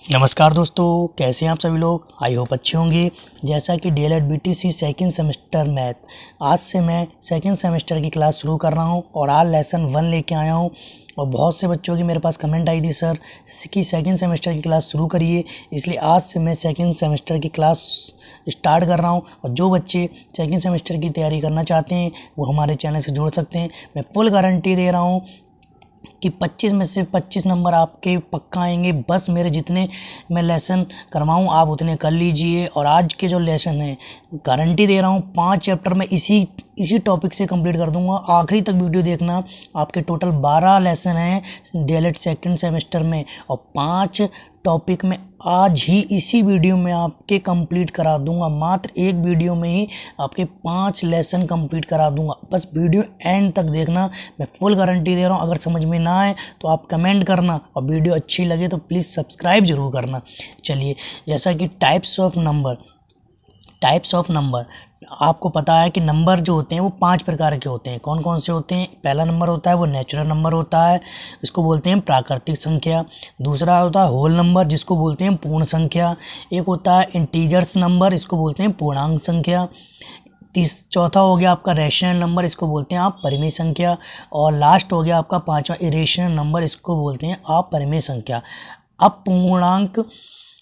नमस्कार दोस्तों, कैसे हैं आप सभी लोग। आई होप अच्छे होंगे। जैसा कि DElEd BTC second semester math, आज से मैं सेकंड सेमेस्टर की क्लास शुरू कर रहा हूं और आज लेसन 1 लेके आया हूं। और बहुत से बच्चों की मेरे पास कमेंट आई थी सर कि सेकंड सेमेस्टर की क्लास शुरू करिए, इसलिए आज से मैं सेकंड सेमेस्टर की क्लास स्टार्ट कर रहा हूं। और जो बच्चे सेकंड सेमेस्टर की तैयारी करना चाहते हैं वो हमारे चैनल से जुड़ सकते हैं। मैं फुल गारंटी दे रहा हूँ कि 25 में से 25 नंबर आपके पक्का आएंगे। बस मेरे जितने मैं लेसन करवाऊँ आप उतने कर लीजिए। और आज के जो लेसन है गारंटी दे रहा हूँ 5 चैप्टर में इसी टॉपिक से कंप्लीट कर दूंगा। आखिरी तक वीडियो देखना। आपके टोटल 12 लेसन हैं डीएलएड सेकंड सेमेस्टर में और 5 टॉपिक में आज ही इसी वीडियो में आपके कंप्लीट करा दूंगा। मात्र एक वीडियो में ही आपके 5 लेसन कंप्लीट करा दूंगा। बस वीडियो एंड तक देखना, मैं फुल गारंटी दे रहा हूँ। अगर समझ में ना आए तो आप कमेंट करना और वीडियो अच्छी लगे तो प्लीज़ सब्सक्राइब ज़रूर करना। चलिए, जैसा कि टाइप्स ऑफ नंबर आपको पता है कि नंबर जो होते हैं वो 5 प्रकार के होते हैं। कौन कौन से होते हैं? पहला नंबर होता है वो नेचुरल नंबर होता है, इसको बोलते हैं प्राकृतिक संख्या। दूसरा होता है होल नंबर, जिसको बोलते हैं पूर्ण संख्या। एक होता है इंटीजर्स नंबर, इसको बोलते हैं पूर्णांक संख्या। चौथा हो गया आपका रेशनल नंबर, इसको बोलते हैं आप परिमेय संख्या। और लास्ट हो गया आपका 5वां इरेशनल नंबर, इसको बोलते हैं आप परिमेय संख्या। अब पूर्णांक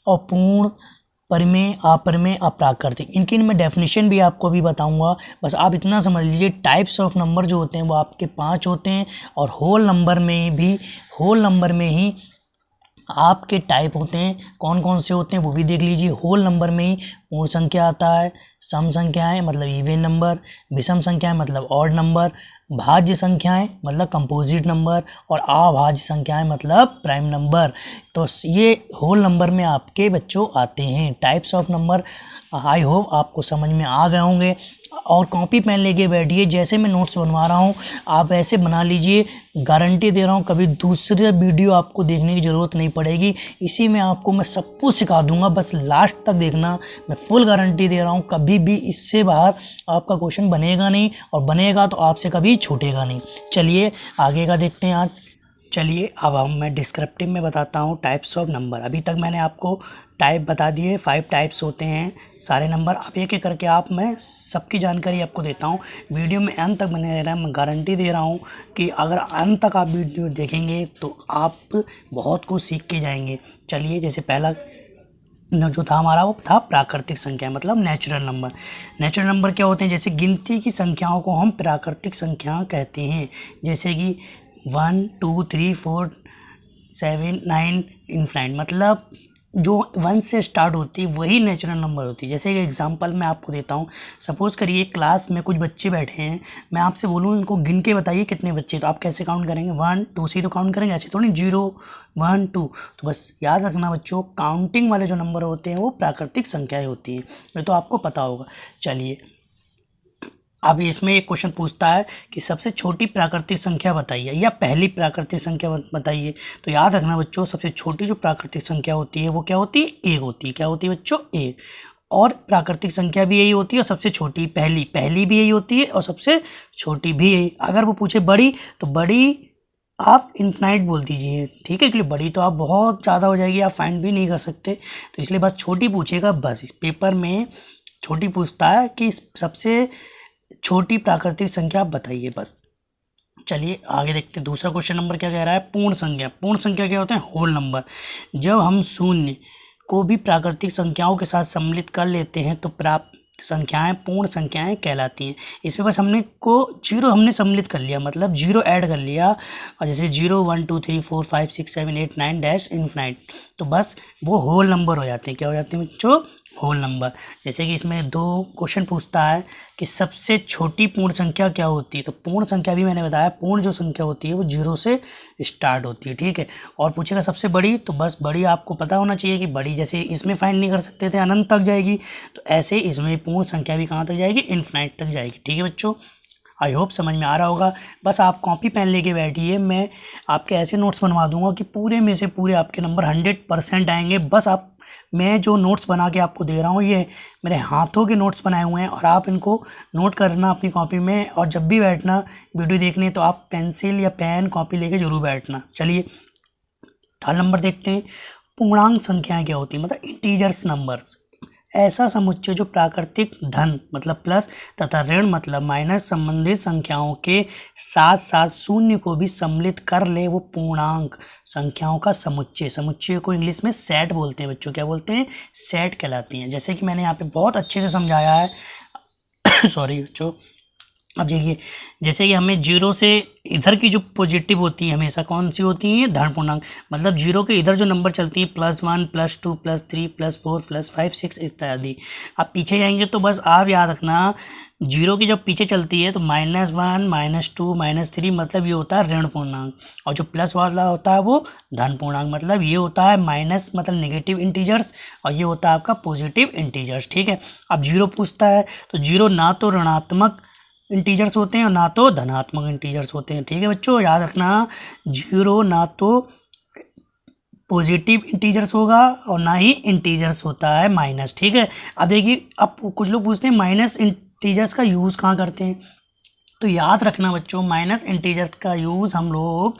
और पूर्ण, परिमेय, अपरिमेय, अप्राकृतिक, इनकी मैं डेफिनेशन भी आपको अभी बताऊंगा। बस आप इतना समझ लीजिए टाइप्स ऑफ नंबर जो होते हैं वो आपके 5 होते हैं। और होल नंबर में ही आपके टाइप होते हैं। कौन कौन से होते हैं वो भी देख लीजिए। होल नंबर में ही पूर्ण संख्या आता है, सम संख्याएं मतलब इवन नंबर, विषम संख्याएं मतलब ऑड नंबर, भाज्य संख्याएं मतलब कंपोजिट नंबर और अभाज्य संख्याएं मतलब प्राइम नंबर। तो ये होल नंबर में आपके बच्चों आते हैं types of number. I hope आपको समझ में आ गए होंगे। और कॉपी पेन लेके बैठिए, जैसे मैं नोट्स बनवा रहा हूँ आप ऐसे बना लीजिए। गारंटी दे रहा हूँ कभी दूसरे वीडियो आपको देखने की ज़रूरत नहीं पड़ेगी। इसी में आपको मैं सब कुछ सिखा दूंगा, बस लास्ट तक देखना। मैं फुल गारंटी दे रहा हूँ कभी भी इससे बाहर आपका क्वेश्चन बनेगा नहीं, और बनेगा तो आपसे कभी छूटेगा नहीं। चलिए आगे का देखते हैं आज। चलिए अब मैं डिस्क्रिप्टिव में बताता हूँ टाइप्स ऑफ नंबर। अभी तक मैंने आपको टाइप बता दिए, 5 टाइप्स होते हैं सारे नंबर। अब एक एक करके मैं सबकी जानकारी आपको देता हूँ। वीडियो में अंत तक बने रहना, मैं गारंटी दे रहा हूँ कि अगर अंत तक आप वीडियो देखेंगे तो आप बहुत कुछ सीख के जाएंगे। चलिए, जैसे पहला जो था हमारा वो था प्राकृतिक संख्या मतलब नेचुरल नंबर। नेचुरल नंबर क्या होते हैं? जैसे गिनती की संख्याओं को हम प्राकृतिक संख्या कहते हैं। जैसे कि 1 2 3 4 7 9 इनफाइनाइट, मतलब जो 1 से स्टार्ट होती है वही नेचुरल नंबर होती है। जैसे एक एग्जांपल मैं आपको देता हूँ। सपोज़ करिए क्लास में कुछ बच्चे बैठे हैं, मैं आपसे बोलूँ इनको गिन के बताइए कितने बच्चे, तो आप कैसे काउंट करेंगे? 1 2 से तो काउंट करेंगे, ऐसे थोड़ी 0 1 2। तो बस याद रखना बच्चों, काउंटिंग वाले जो नंबर होते हैं वो प्राकृतिक संख्याएँ होती हैं, ये तो आपको पता होगा। चलिए, अब इसमें एक क्वेश्चन पूछता है कि सबसे छोटी प्राकृतिक संख्या बताइए या पहली प्राकृतिक संख्या बताइए। तो याद रखना बच्चों, सबसे छोटी जो प्राकृतिक संख्या होती है वो क्या होती है? 1 होती है। क्या होती है बच्चों? 1। और प्राकृतिक संख्या भी यही होती है और सबसे छोटी पहली भी यही होती है और सबसे छोटी भी यही। अगर वो पूछे बड़ी, तो बड़ी आप इनफाइनाइट बोल दीजिए, ठीक है, क्योंकि बड़ी तो आप बहुत ज़्यादा हो जाएगी, आप फाइंड भी नहीं कर सकते। तो इसलिए बस छोटी पूछेगा। बस इस पेपर में छोटी पूछता है कि सबसे छोटी प्राकृतिक संख्या आप बताइए बस। चलिए आगे देखते हैं। दूसरा क्वेश्चन नंबर क्या कह रहा है? पूर्ण संख्या। पूर्ण संख्या क्या होते हैं? Whole number. जब हम शून्य को भी प्राकृतिक संख्याओं के साथ सम्मिलित कर लेते हैं तो प्राप्त संख्याएं पूर्ण संख्याएं कहलाती हैं। इसमें बस हमने 0 सम्मिलित कर लिया, मतलब 0 ऐड कर लिया। और जैसे 0 1 2 3 4 5 6 7 8 9 डैश इनफाइनाइट, तो बस वो होल नंबर हो जाते हैं। क्या हो जाते हैं बच्चों? Whole number. जैसे कि इसमें 2 क्वेश्चन पूछता है कि सबसे छोटी पूर्ण संख्या क्या होती है। तो पूर्ण संख्या भी मैंने बताया, पूर्ण जो संख्या होती है वो 0 से स्टार्ट होती है, ठीक है। और पूछेगा सबसे बड़ी, तो बस बड़ी आपको पता होना चाहिए कि बड़ी जैसे इसमें फाइंड नहीं कर सकते थे, अनंत तक जाएगी, तो ऐसे इसमें पूर्ण संख्या भी कहाँ तक जाएगी? इनफाइनाइट तक जाएगी, ठीक है बच्चों। आई होप समझ में आ रहा होगा। बस आप कॉपी पेन लेके बैठिए, मैं आपके ऐसे नोट्स बनवा दूंगा कि पूरे में से पूरे आपके नंबर 100% आएंगे। बस मैं जो नोट्स बना के आपको दे रहा हूँ ये मेरे हाथों के नोट्स बनाए हुए हैं और आप इनको नोट करना अपनी कॉपी में। और जब भी बैठना वीडियो देखने तो आप पेंसिल या पेन कॉपी लेके ज़रूर बैठना। चलिए थर्ड नंबर देखते हैं। पूर्णांक संख्याएं क्या होती है, मतलब इंटीजर्स नंबर्स, ऐसा समुच्चय जो प्राकृतिक धन मतलब प्लस तथा ऋण मतलब माइनस संबंधित संख्याओं के साथ साथ शून्य को भी सम्मिलित कर ले, वो पूर्णांक संख्याओं का समुच्चय। समुच्चय को इंग्लिश में सेट बोलते हैं बच्चों, क्या बोलते हैं, सेट कहलाती हैं। जैसे कि मैंने यहाँ पे बहुत अच्छे से समझाया है सॉरी बच्चों। अब देखिए, जैसे कि हमें जीरो से इधर की जो पॉजिटिव होती है हमेशा कौन सी होती है, धन पूर्णांक, मतलब जीरो के इधर जो नंबर चलती हैं +1 +2 +3 +4 +5 6 इत्यादि। आप पीछे जाएंगे तो बस आप याद रखना, जीरो की जब पीछे चलती है तो -1 -2 -3 मतलब ये होता है ऋण पूर्णांक, और जो प्लस वाला होता है वो धन पूर्णांक, मतलब ये होता है माइनस मतलब नेगेटिव इंटीजर्स, और ये होता है आपका पॉजिटिव इंटीजर्स। ठीक है, अब जीरो पूछता है तो जीरो ना तो ऋणात्मक इंटीजर्स होते हैं और ना तो धनात्मक इंटीजर्स होते हैं। ठीक है बच्चों, याद रखना, जीरो ना तो पॉजिटिव इंटीजर्स होगा और ना ही इंटीजर्स होता है माइनस। ठीक है, अब देखिए, अब कुछ लोग पूछते हैं माइनस इंटीजर्स का यूज़ कहाँ करते हैं, तो याद रखना बच्चों, माइनस इंटीजर्स का यूज़ हम लोग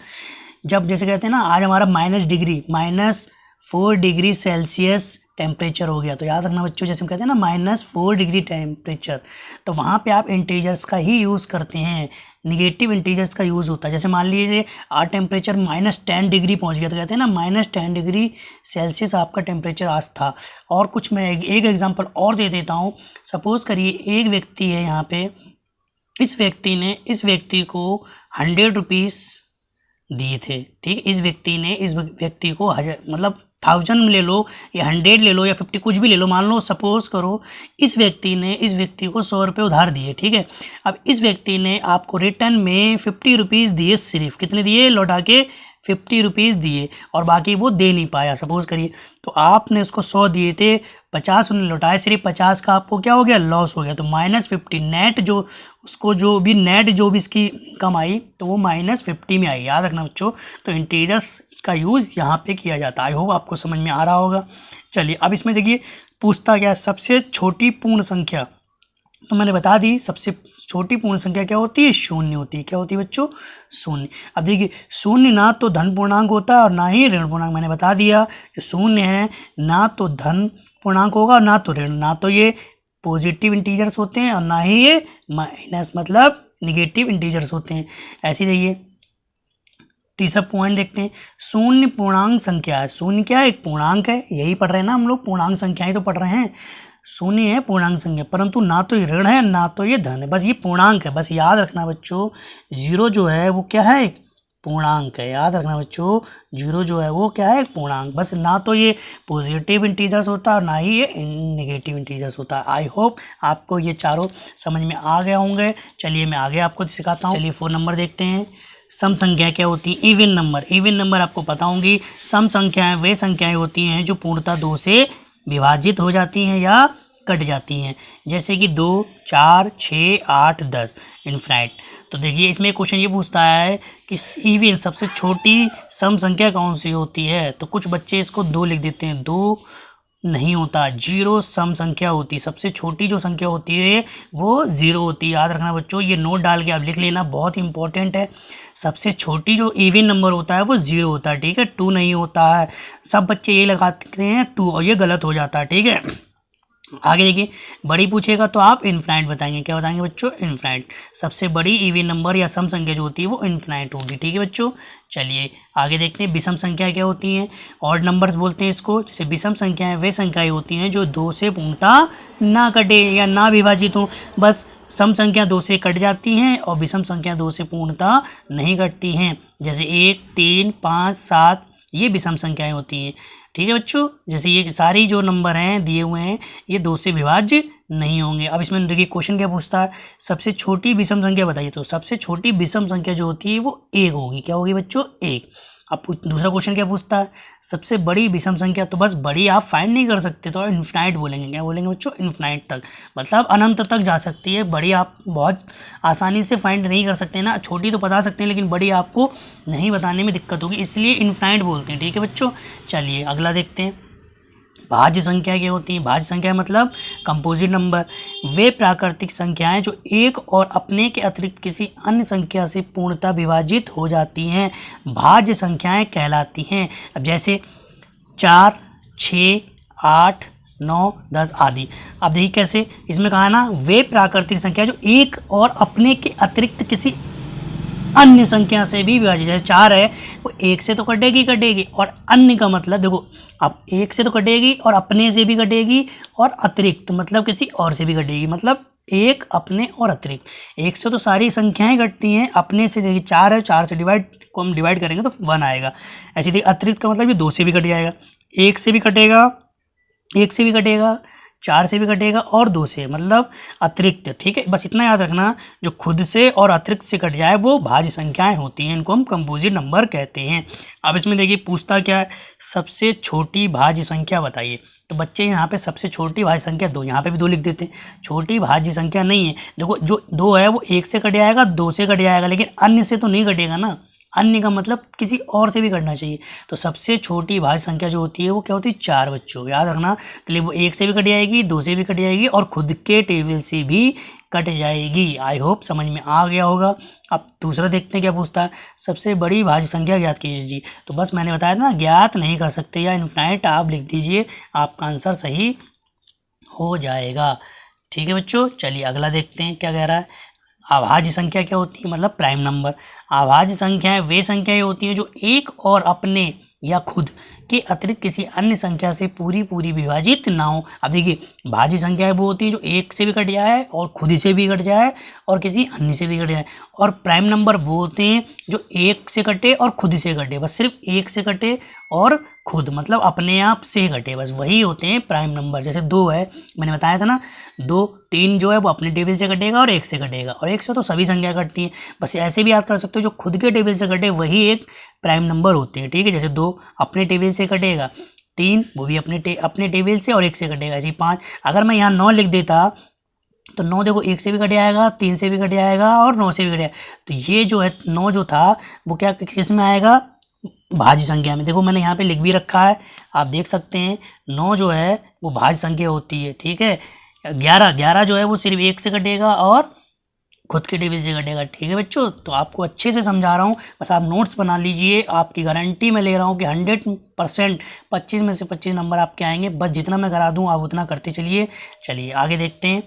जब जैसे कहते हैं ना, आज हमारा -4 डिग्री सेल्सियस टेम्परेचर हो गया, तो याद रखना बच्चों, जैसे हम कहते हैं ना -4 डिग्री टेम्परेचर, तो वहाँ पे आप इंटीजर्स का ही यूज़ करते हैं, निगेटिव इंटीजर्स का यूज़ होता है। जैसे मान लीजिए आज टेम्परेचर -10 डिग्री पहुँच गया, तो कहते हैं ना -10 डिग्री सेल्सियस आपका टेम्परेचर आज था। और कुछ मैं एक एग्जांपल और दे देता हूँ। सपोज़ करिए एक व्यक्ति है यहाँ पे, इस व्यक्ति को 100 रुपीज़ दिए थे। ठीक, इस व्यक्ति को मतलब 1000 ले लो या 100 ले लो या 50 कुछ भी ले लो, मान लो सपोज करो इस व्यक्ति को 100 रुपये उधार दिए। ठीक है, अब इस व्यक्ति ने आपको रिटर्न में 50 रुपीज़ दिए, सिर्फ कितने दिए, लौटा के 50 रुपीज़ दिए, और बाकी वो दे नहीं पाया सपोज करिए। तो आपने उसको 100 दिए थे, 50 उन्होंने लौटाए, सिर्फ 50 का आपको क्या हो गया, लॉस हो गया। तो -50 नेट जो उसको जो भी इसकी इनकम आई तो वो -50 में आई। याद रखना बच्चों, तो इंटीजर्स का यूज़ यहाँ पे किया जाता है। आई होप आपको समझ में आ रहा होगा। चलिए अब इसमें देखिए पूछता क्या, सबसे छोटी पूर्ण संख्या, तो मैंने बता दी सबसे छोटी पूर्ण संख्या क्या होती है, शून्य होती है। क्या होती है बच्चों, शून्य। अब देखिए, शून्य ना तो धन पूर्णांक होता है और ना ही ऋण पूर्णांक, मैंने बता दिया जो शून्य है ना तो धन पूर्णांक होगा और ना तो ऋण, ना तो ये पॉजिटिव इंटीजर्स होते हैं और ना ही ये माइनस मतलब निगेटिव इंटीजर्स होते हैं। ऐसे देखिए तीसरा पॉइंट देखते हैं, शून्य पूर्णांक संख्या है। शून्य क्या है, एक पूर्णांक है, यही पढ़ रहे हैं ना हम लोग, पूर्णांक संख्याएं तो पढ़ रहे हैं। शून्य है पूर्णांक संख्या, परंतु ना तो ये ऋण है ना तो ये धन है, बस ये पूर्णांक है। बस याद रखना बच्चों, जीरो जो है वो क्या है, पूर्णांक है। याद रखना बच्चों, जीरो जो है वो क्या है, पूर्णांक। बस ना तो ये पॉजिटिव इंटीजर्स होता है और ना ही ये नेगेटिव इंटीजर्स होता है। आई होप आपको ये चारों समझ में आ गए होंगे। चलिए मैं आगे आपको सिखाता हूँ। चलिए 4 नंबर देखते हैं। सम संख्या क्या होती है, इवन नंबर। इवन नंबर आपको पता होंगी, सम संख्याएं वे संख्याएं होती हैं जो पूर्णतः 2 से विभाजित हो जाती हैं या कट जाती हैं, जैसे कि 2, 4, 6, 8, 10 इनफाइनाइट। तो देखिए इसमें क्वेश्चन ये पूछता है कि इवन सबसे छोटी सम संख्या कौन सी होती है, तो कुछ बच्चे इसको 2 लिख देते हैं। 2 नहीं होता, 0 सम संख्या होती है। सबसे छोटी जो संख्या होती है वो 0 होती है। याद रखना बच्चों, ये नोट डाल के आप लिख लेना, बहुत इंपॉर्टेंट है। सबसे छोटी जो इवन नंबर होता है वो 0 होता है। ठीक है, 2 नहीं होता है। सब बच्चे ये लगाते हैं 2 और ये गलत हो जाता है। ठीक है, आगे देखिए, बड़ी पूछेगा तो आप इनफाइनाइट बताएंगे। क्या बताएंगे बच्चों, इनफाइनाइट। सबसे बड़ी इवन नंबर या सम संख्या जो होती है वो इनफाइनाइट होगी। ठीक है बच्चों, चलिए आगे देखते हैं। विषम संख्या क्या होती हैं, ऑड नंबर्स बोलते हैं इसको। जैसे विषम संख्याएं वे संख्याएं होती हैं जो 2 से पूर्णतः ना कटे या ना विभाजित हो। बस सम संख्या 2 से कट जाती हैं और विषम संख्या 2 से पूर्णतः नहीं कटती हैं। जैसे 1, 3, 5, 7 ये विषम संख्याएं होती हैं। ठीक है बच्चों, जैसे ये सारी जो नंबर हैं दिए हुए हैं ये 2 से विभाज्य नहीं होंगे। अब इसमें देखिए क्वेश्चन क्या पूछता है, सबसे छोटी विषम संख्या बताइए। तो सबसे छोटी विषम संख्या जो होती है वो 1 होगी। क्या होगी बच्चों, 1। अब दूसरा क्वेश्चन क्या पूछता है, सबसे बड़ी विषम संख्या। तो बस बड़ी आप फाइंड नहीं कर सकते तो इन्फिनाइट बोलेंगे। क्या बोलेंगे बच्चों, इन्फिनाइट तक, मतलब अनंत तक जा सकती है। बड़ी आप बहुत आसानी से फाइंड नहीं कर सकते ना, छोटी तो बता सकते हैं लेकिन बड़ी आपको नहीं बताने में दिक्कत होगी, इसलिए इन्फिनाइट बोलते हैं। ठीक है बच्चों, चलिए अगला देखते हैं। भाज्य संख्या क्या होती है, भाज्य संख्या मतलब कंपोजिट नंबर। वे प्राकृतिक संख्याएं जो एक और अपने के अतिरिक्त किसी अन्य संख्या से पूर्णतः विभाजित हो जाती हैं, भाज्य संख्याएं कहलाती हैं। अब जैसे 4, 6, 8, 9, 10 आदि। अब देखिए कैसे, इसमें कहा है ना वे प्राकृतिक संख्या जो एक और अपने के अतिरिक्त किसी अन्य संख्या से भी विभाजित, जैसे 4 है वो एक से तो कटेगी और अन्य का मतलब देखो, अब एक से तो कटेगी और अपने से भी कटेगी और अतिरिक्त मतलब किसी और से भी कटेगी, मतलब एक अपने और अतिरिक्त। एक से तो सारी संख्याएं कटती हैं, अपने से देखिए 4 है, 4 से हम डिवाइड करेंगे तो 1 आएगा। ऐसे देखिए अतिरिक्त का मतलब ये 2 से भी कट जाएगा, एक से भी कटेगा, 4 से भी कटेगा और 2 से, मतलब अतिरिक्त। ठीक है, बस इतना याद रखना, जो खुद से और अतिरिक्त से कट जाए वो भाज्य संख्याएं होती हैं, इनको हम कंपोजिट नंबर कहते हैं। अब इसमें देखिए पूछता क्या है, सबसे छोटी भाज्य संख्या बताइए। तो बच्चे यहाँ पे सबसे छोटी भाज्य संख्या 2, यहाँ पे भी 2 लिख देते हैं। छोटी भाज्य संख्या नहीं है, देखो जो 2 है वो 1 से कट जाएगा, 2 से कट जाएगा, लेकिन अन्य से तो नहीं कटेगा ना। अन्य का मतलब किसी और से भी कटना चाहिए। तो सबसे छोटी भाज्य संख्या जो होती है वो क्या होती है, 4 बच्चों, याद रखना। तो वो 1 से भी कट जाएगी, 2 से भी कट जाएगी और खुद के टेबल से भी कट जाएगी। आई होप समझ में आ गया होगा। अब दूसरा देखते हैं क्या पूछता है, सबसे बड़ी भाज्य संख्या ज्ञात कीजिए जी। तो बस मैंने बताया था ना, ज्ञात नहीं कर सकते या इनफाइनाइट आप लिख दीजिए, आपका आंसर सही हो जाएगा। ठीक है बच्चों, चलिए अगला देखते हैं क्या कह रहा है। अभाज्य संख्या क्या होती है, मतलब प्राइम नंबर। अभाज्य संख्याएं वे संख्याएं होती हैं जो एक और अपने या खुद के अतिरिक्त किसी अन्य संख्या से पूरी विभाजित ना हो। अब देखिए भाज्य संख्याएं वो होती है जो एक से भी कट जाए और खुद से भी कट जाए और किसी अन्य से भी कट जाए, और प्राइम नंबर वो होते हैं जो एक से कटे और खुद से कटे, बस सिर्फ एक से कटे और खुद मतलब अपने आप से कटे, बस वही होते हैं प्राइम नंबर। जैसे 2 है, मैंने बताया था ना 2, 3 जो है वो अपने टेबल से कटेगा और 1 से कटेगा, और 1 से तो सभी संख्या कटती हैं। बस ऐसे भी याद कर सकते हो, जो खुद के टेबल से कटे वही एक प्राइम नंबर होते हैं। ठीक है, जैसे 2 अपने टेबल से कटेगा, 3 वो भी अपने टेबल से और 1 से कटेगा, ऐसे 5। अगर मैं यहाँ 9 लिख देता तो 9 देखो 1 से भी कट जाएगा, 3 से भी कट जाएगा और 9 से भी कट जाएगा। तो ये जो है 9 जो था वो क्या किस में आएगा, भाज्य संख्या में। देखो मैंने यहाँ पे लिख भी रखा है, आप देख सकते हैं 9 जो है वो भाज्य संख्या होती है। ठीक है, 11 जो है वो सिर्फ 1 से कटेगा और खुद के टेबल से कटेगा। ठीक है बच्चों, तो आपको अच्छे से समझा रहा हूँ, बस आप नोट्स बना लीजिए। आपकी गारंटी मैं ले रहा हूँ कि 100% 25 में से 25 नंबर आपके आएंगे। बस जितना मैं करा दूँ आप उतना करते चलिए। चलिए आगे देखते हैं।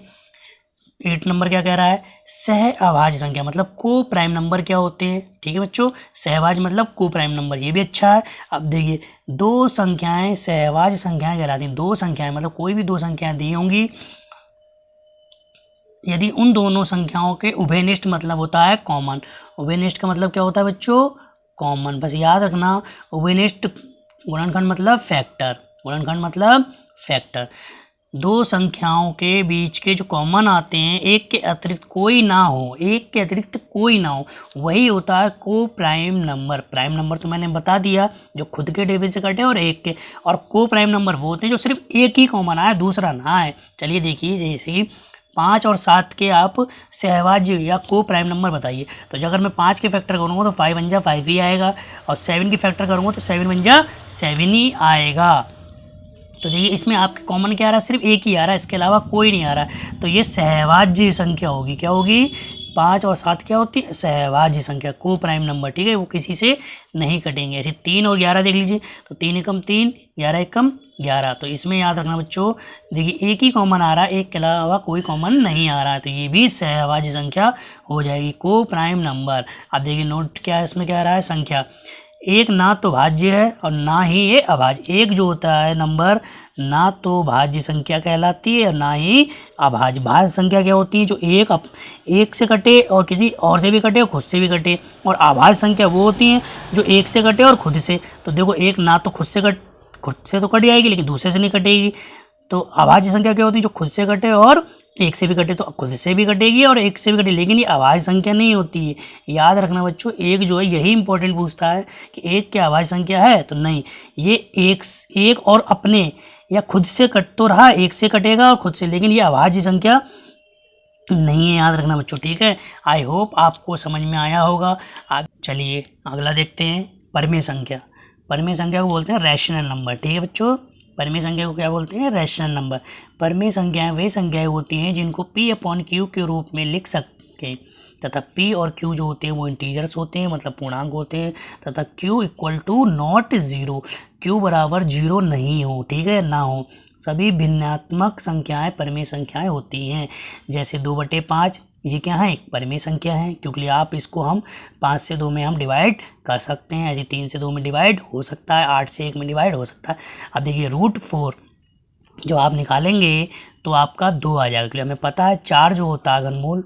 8 नंबर क्या कह रहा है, सह अभाज्य संख्या मतलब को प्राइम नंबर क्या होते हैं। ठीक है बच्चों, सहभाज्य मतलब को प्राइम नंबर, ये भी अच्छा है। अब देखिए 2 संख्याएं सहभाज्य संख्याएं कहलाती हैं। 2 संख्याएं मतलब कोई भी 2 संख्याएं दी होंगी, यदि उन दोनों संख्याओं के उभयनिष्ठ मतलब होता है कॉमन। उभयनिष्ठ का मतलब क्या होता है बच्चों, कॉमन। बस याद रखना, उभयनिष्ठ गुणनखंड मतलब फैक्टर, गुणनखंड मतलब फैक्टर। 2 संख्याओं के बीच के जो कॉमन आते हैं, एक के अतिरिक्त कोई ना हो, एक के अतिरिक्त कोई ना हो, वही होता है को प्राइम नंबर। प्राइम नंबर तो मैंने बता दिया, जो खुद के टेबल से कटे और एक के, और को प्राइम नंबर वो होते हैं जो सिर्फ एक ही कॉमन आए, दूसरा ना आए। चलिए देखिए, जैसे कि 5 और 7 के आप सहभाज्य या को प्राइम नंबर बताइए। तो अगर मैं 5 के फैक्टर करूँगा तो 5 वन जा 5 ही आएगा, और 7 के फैक्टर करूँगा तो 7 वन जा 7 ही आएगा। तो देखिए इसमें आपके कॉमन क्या आ रहा है, सिर्फ एक ही आ रहा है, इसके अलावा कोई नहीं आ रहा है। तो ये सहभाज्य संख्या होगी। क्या होगी, 5 और 7 क्या होती है, सहभाज्य संख्या, को प्राइम नंबर। ठीक है, वो किसी से नहीं कटेंगे। ऐसे 3 और 11 देख लीजिए, तो 3 एकम 3, 11 एकम 11। तो इसमें याद रखना बच्चों, देखिए एक ही कॉमन आ रहा है, एक के अलावा कोई कॉमन नहीं आ रहा है, तो ये भी सहभाज्य संख्या हो जाएगी, को प्राइम नंबर। अब देखिए नोट क्या है, इसमें क्या आ रहा है, संख्या एक ना तो भाज्य है और ना ही ये अभाज्य। एक जो होता है नंबर ना तो भाज्य संख्या कहलाती है और ना ही अभाज्य। भाज्य संख्या क्या होती है, जो एक से कटे और किसी और से भी कटे और खुद से भी कटे, और अभाज्य संख्या वो होती हैं जो एक से कटे और खुद से। तो देखो एक ना तो खुद से तो कट जाएगी लेकिन दूसरे से नहीं कटेगी। तो अभाज्य संख्या क्या होती है, जो खुद से कटे और एक से भी कटे, तो खुद से भी कटेगी और एक से भी कटे, लेकिन ये अभाज्य संख्या नहीं होती है। याद रखना बच्चों, एक जो है यही इंपॉर्टेंट पूछता है कि एक क्या अभाज्य संख्या है, तो नहीं, ये एक और अपने या खुद से कट तो रहा, एक से कटेगा और खुद से, लेकिन ये अभाज्य संख्या नहीं है। याद रखना बच्चों, ठीक है। आई होप आपको समझ में आया होगा। चलिए अगला देखते हैं, परिमेय संख्या। परिमेय संख्या को बोलते हैं रैशनल नंबर। ठीक है बच्चों, परिमेय संख्या को क्या बोलते हैं, रैशनल नंबर। परिमेय संख्याएं वे संख्याएं होती हैं जिनको P/Q के रूप में लिख सकें, तथा p और q जो होते हैं वो इंटीजर्स होते हैं, मतलब पूर्णांक होते हैं, तथा q equal to not zero, q बराबर 0 नहीं हो, ठीक है, ना हो। सभी भिन्नात्मक संख्याएं परिमेय संख्याएं होती हैं। जैसे 2/5 ये क्या है, एक परिमेय संख्या है, क्योंकि आप इसको हम 5 से 2 में हम डिवाइड कर सकते हैं, ऐसे 3 से 2 में डिवाइड हो सकता है, 8 से 1 में डिवाइड हो सकता है। अब देखिए √4 जो आप निकालेंगे तो आपका 2 आ जाएगा, क्योंकि हमें पता है 4 जो होता है वर्गमूल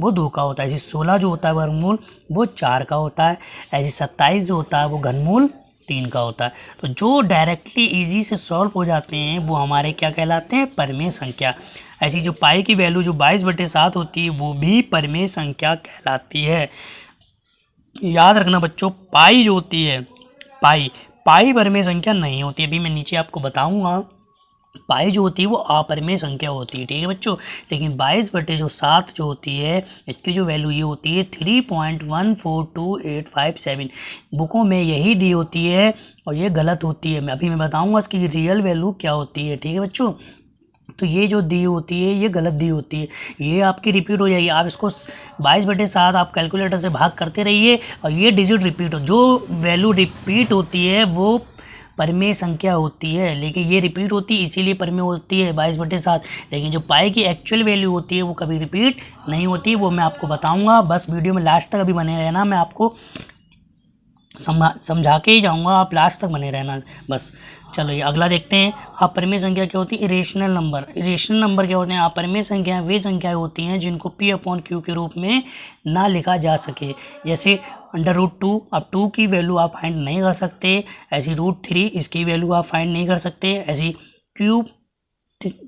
वो 2 का होता है, ऐसे 16 जो होता है वर्गमूल वो 4 का होता है, ऐसे 27 जो होता है वो घनमूल 3 का होता है। तो जो डायरेक्टली इजी से सॉल्व हो जाते हैं वो हमारे क्या कहलाते हैं, परिमेय संख्या। ऐसी जो पाई की वैल्यू जो 22/7 होती है वो भी परिमेय संख्या कहलाती है। याद रखना बच्चों, पाई जो होती है, पाई परिमेय संख्या नहीं होती, अभी मैं नीचे आपको बताऊंगा। पाई जो होती है वो अपरिमेय संख्या होती है, ठीक है बच्चों। लेकिन 22/7 जो होती है इसकी जो वैल्यू ये होती है 3.142857। बुकों में यही दी होती है और ये गलत होती है, अभी मैं बताऊंगा इसकी रियल वैल्यू क्या होती है, ठीक है बच्चों। तो ये जो दी होती है ये गलत दी होती है, ये आपकी रिपीट हो जाएगी। आप इसको 22/7 आप कैलकुलेटर से भाग करते रहिए और ये डिजिट रिपीट हो, जो वैल्यू रिपीट होती है वो परिमेय संख्या होती है, लेकिन ये रिपीट होती है इसीलिए परिमेय होती है 22/7। लेकिन जो पाई की एक्चुअल वैल्यू होती है वो कभी रिपीट नहीं होती, वो मैं आपको बताऊंगा। बस वीडियो में लास्ट तक अभी बने रहना, मैं आपको समझा के ही जाऊंगा, आप लास्ट तक बने रहना बस। चलो ये अगला देखते हैं। अपरिमेय संख्या क्या होती है, इरेशनल नंबर। इरेशनल नंबर क्या होते हैं, अपरिमेय संख्याएं वे संख्याएं होती हैं जिनको p/q के रूप में ना लिखा जा सके। जैसे √2, अब 2 की वैल्यू आप फाइंड नहीं कर सकते, ऐसी √3 इसकी वैल्यू आप फाइंड नहीं कर सकते, ऐसी क्यूब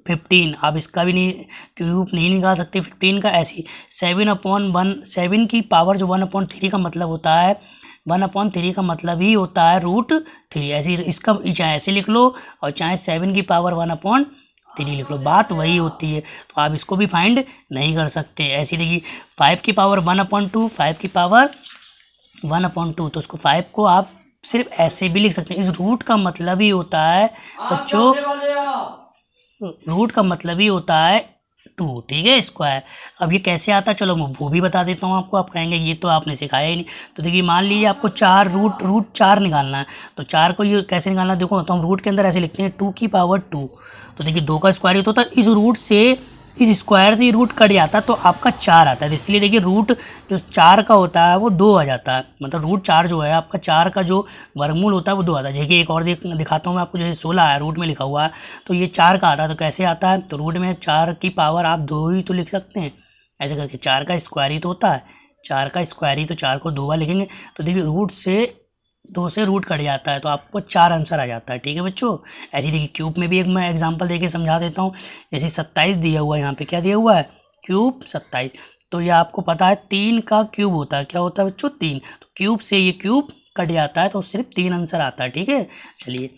15 आप इसका भी नहीं क्यूब नहीं निकाल सकते 15 का, ऐसी 7/1 की पावर जो 1/3 का मतलब होता है, 1/3 का मतलब ही होता है √3, ऐसे इसका चाहे ऐसे लिख लो और चाहे 7 की पावर 1/3 लिख लो, बात वही होती है। तो आप इसको भी फाइंड नहीं कर सकते। ऐसी देखिए 5 की पावर 1/2, 5 की पावर 1/2, तो उसको 5 को आप सिर्फ ऐसे भी लिख सकते हैं। इस रूट का मतलब ही होता है बच्चों, रूट का मतलब ही होता है 2, ठीक है, स्क्वायर। अब ये कैसे आता है चलो मैं वो भी बता देता हूँ आपको। आप कहेंगे ये तो आपने सिखाया ही नहीं। तो देखिए मान लीजिए आपको 4 रूट 4 निकालना है, तो 4 को ये कैसे निकालना है, देखो तो हम रूट के अंदर ऐसे लिखते हैं 2 की पावर 2। तो देखिए 2 का स्क्वायर ही तो होता है, इस रूट से इस स्क्वायर से रूट कट जाता है तो आपका 4 आता है, तो इसलिए देखिए रूट जो 4 का होता है वो 2 आ जाता है, मतलब रूट 4 जो है आपका 4 का जो वर्गमूल होता है वो 2 आता है। देखिए एक और दिखाता हूँ मैं आपको, जैसे 16 है रूट में लिखा हुआ है तो ये 4 का आता है, तो कैसे आता है, तो रूट में 4 की पावर आप 2 ही तो लिख सकते हैं, ऐसे करके 4 का स्क्वायर ही तो होता है, 4 का स्क्वायर ही तो 4 को 2 बार लिखेंगे। तो देखिए रूट से 2 से रूट कट जाता है तो आपको 4 आंसर आ जाता है, ठीक है बच्चों। ऐसे देखिए क्यूब में भी एक मैं एग्जांपल देके समझा देता हूँ। जैसे 27 दिया हुआ है, यहाँ पे क्या दिया हुआ है, क्यूब 27, तो ये आपको पता है 3 का क्यूब होता है, क्या होता है बच्चों 3, तो क्यूब से ये क्यूब कट जाता है तो सिर्फ 3 आंसर आता है, ठीक है। चलिए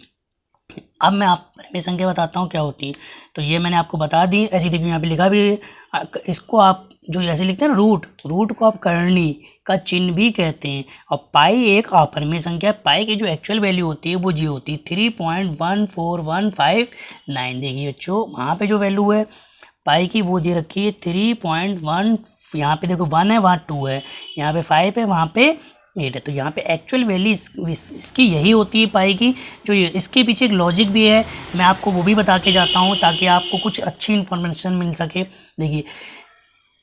अब मैं आप परिमेय संख्या बताता हूँ क्या होती है, तो ये मैंने आपको बता दी। ऐसी देखिए यहाँ पे लिखा भी है, इसको आप जो ऐसे लिखते हैं ना रूट को आप करनी का चिन्ह भी कहते हैं। और पाई एक अपरिमेय संख्या, पाई की जो एक्चुअल वैल्यू होती है वो जी होती है 3.14159। देखिए बच्चों वहाँ पे जो वैल्यू है पाई की वो दे रखी है 3.1, यहाँ पे देखो 1 है वहाँ 2 है, यहाँ पे 5 है वहाँ पे 8 है, तो यहाँ पे एक्चुअल वैल्यू इसकी यही होती है पाई की। जो ये इसके पीछे एक लॉजिक भी है, मैं आपको वो भी बता के जाता हूँ ताकि आपको कुछ अच्छी इन्फॉर्मेशन मिल सके। देखिए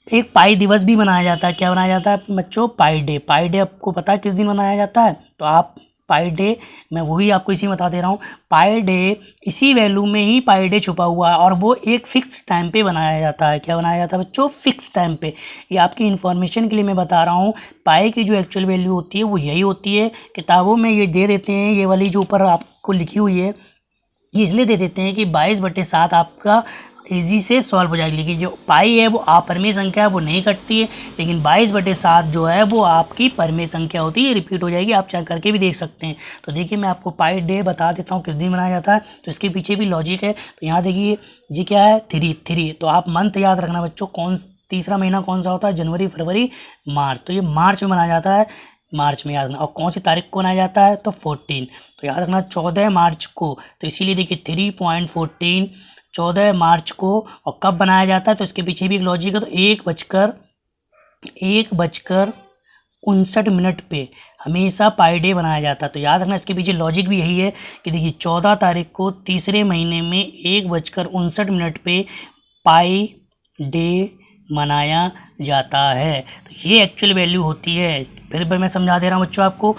एक पाई दिवस भी मनाया जाता है, क्या मनाया जाता है बच्चों, पाई डे। पाई डे आपको पता है किस दिन मनाया जाता है, तो आप पाई डे मैं वही आपको इसी में बता दे रहा हूँ। पाई डे इसी वैल्यू में ही पाई डे छुपा हुआ है और वो एक फिक्स टाइम पे बनाया जाता है। क्या बनाया जाता है बच्चों, फिक्स टाइम पे। ये आपकी इन्फॉर्मेशन के लिए मैं बता रहा हूँ। पाई की जो एक्चुअल वैल्यू होती है वो यही होती है, किताबों में ये दे देते हैं, ये वाली जो ऊपर आपको लिखी हुई है ये इसलिए दे देते हैं कि 22/7 आपका इजी से सॉल्व हो जाएगी। लेकिन जो पाई है वो अपरिमेय संख्या है, वो नहीं कटती है, लेकिन 22/7 जो है वो आपकी परिमेय संख्या होती है, रिपीट हो जाएगी, आप चेक करके भी देख सकते हैं। तो देखिए मैं आपको पाई डे बता देता हूँ किस दिन मनाया जाता है, तो इसके पीछे भी लॉजिक है। तो यहाँ देखिए जी क्या है 3, तो आप मंथ याद रखना बच्चों, तीसरा महीना कौन सा होता है, जनवरी फरवरी मार्च, तो ये मार्च में मनाया जाता है, मार्च में याद रखना। और कौन सी तारीख को मनाया जाता है, तो 14, तो याद रखना 14 मार्च को। तो इसीलिए देखिए 3.14 14 मार्च को। और कब बनाया जाता है, तो इसके पीछे भी एक लॉजिक है, तो 1 बजकर 1:59 पे हमेशा पाई डे बनाया जाता है। तो याद रखना, इसके पीछे लॉजिक भी यही है कि देखिए 14 तारीख को तीसरे महीने में 1:59 पे पाई डे मनाया जाता है। तो ये एक्चुअल वैल्यू होती है। फिर भी मैं समझा दे रहा हूँ बच्चों आपको।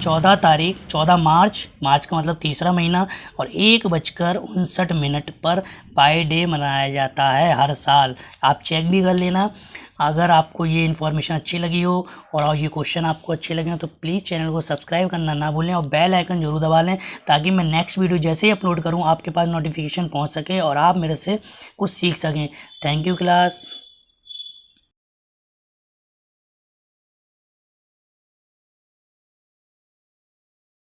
14 मार्च का मतलब तीसरा महीना, और 1:59 पर पाई डे मनाया जाता है हर साल। आप चेक भी कर लेना। अगर आपको ये इन्फॉर्मेशन अच्छी लगी हो और ये क्वेश्चन आपको अच्छे लगे हो तो प्लीज़ चैनल को सब्सक्राइब करना ना भूलें और बेल आइकन जरूर दबा लें, ताकि मैं नेक्स्ट वीडियो जैसे ही अपलोड करूं आपके पास नोटिफिकेशन पहुंच सके और आप मेरे से कुछ सीख सकें। Thank you class.